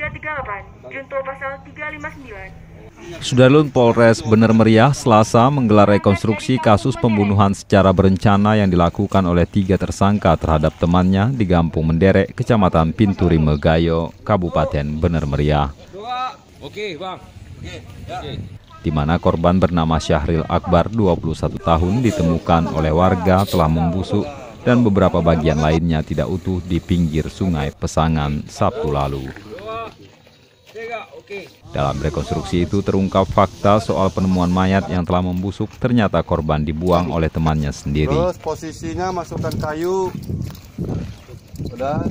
338, junto pasal 359. Sudarlun Polres Bener Meriah Selasa menggelar rekonstruksi kasus pembunuhan secara berencana yang dilakukan oleh 3 tersangka terhadap temannya di Gampung Menderek, Kecamatan Pinturi Megayo, Kabupaten Bener Meriah. Di mana korban bernama Syahril Akbar, 21 tahun, ditemukan oleh warga telah membusuk dan beberapa bagian lainnya tidak utuh di pinggir Sungai Pesangan Sabtu lalu. Dalam rekonstruksi itu terungkap fakta soal penemuan mayat yang telah membusuk, ternyata korban dibuang oleh temannya sendiri. Terus posisinya masukkan kayu. Udah,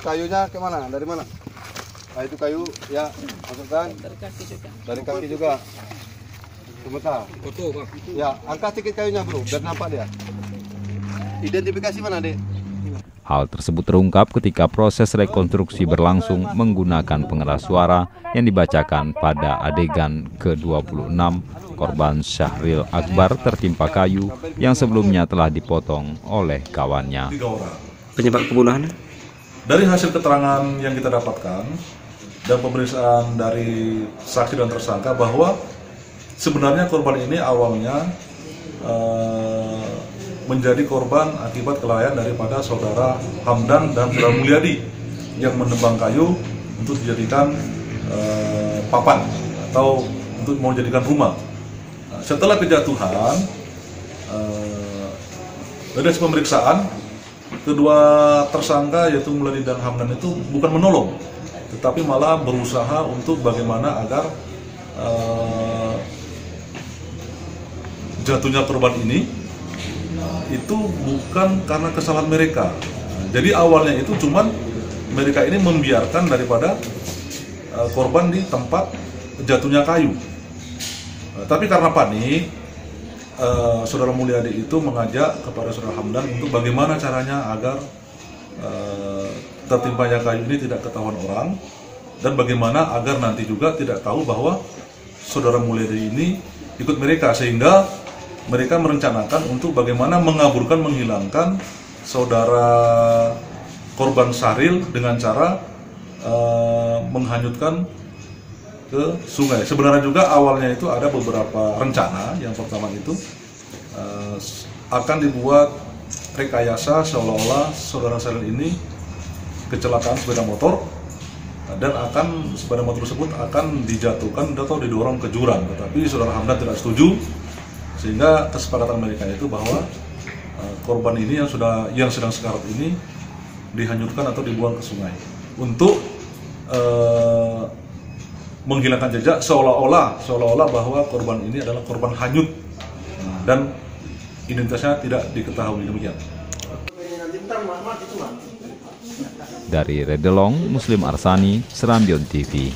kayunya ke mana? Dari mana? Nah, itu kayu ya, masukkan. Dari kaki juga. Sebentar. Ya, angkat sedikit kayunya, Bro, biar nampak dia. Identifikasi mana, Dek? Hal tersebut terungkap ketika proses rekonstruksi berlangsung menggunakan pengeras suara yang dibacakan pada adegan ke-26. Korban Syahril Akbar tertimpa kayu yang sebelumnya telah dipotong oleh kawannya. Penyebab pembunuhan? Dari hasil keterangan yang kita dapatkan dan pemeriksaan dari saksi dan tersangka bahwa sebenarnya korban ini awalnya menjadi korban akibat kelalaian daripada saudara Hamdan dan saudara Mulyadi yang menebang kayu untuk dijadikan papan atau untuk mau dijadikan rumah. Setelah kejatuhan, dari pemeriksaan, kedua tersangka yaitu Mulyadi dan Hamdan itu bukan menolong, tetapi malah berusaha untuk bagaimana agar jatuhnya korban ini itu bukan karena kesalahan mereka. Jadi awalnya itu cuman mereka ini membiarkan daripada korban di tempat jatuhnya kayu. Tapi karena panik, saudara Mulyadi itu mengajak kepada saudara Hamdan untuk bagaimana caranya agar tertimpanya kayu ini tidak ketahuan orang, dan bagaimana agar nanti juga tidak tahu bahwa saudara Mulyadi ini ikut mereka, sehingga mereka merencanakan untuk bagaimana mengaburkan, menghilangkan saudara korban Syahril dengan cara menghanyutkan ke sungai. Sebenarnya juga awalnya itu ada beberapa rencana. Yang pertama itu akan dibuat rekayasa seolah-olah saudara Syahril ini kecelakaan sepeda motor dan akan sepeda motor tersebut akan dijatuhkan atau didorong ke jurang. Tetapi saudara Hamdan tidak setuju, sehingga kesepakatan mereka itu bahwa korban ini yang sedang sekarat ini dihanyutkan atau dibuang ke sungai untuk menghilangkan jejak, seolah-olah bahwa korban ini adalah korban hanyut dan identitasnya tidak diketahui. Demikian. Dari Redelong, Muslim Arsani, Serambion TV.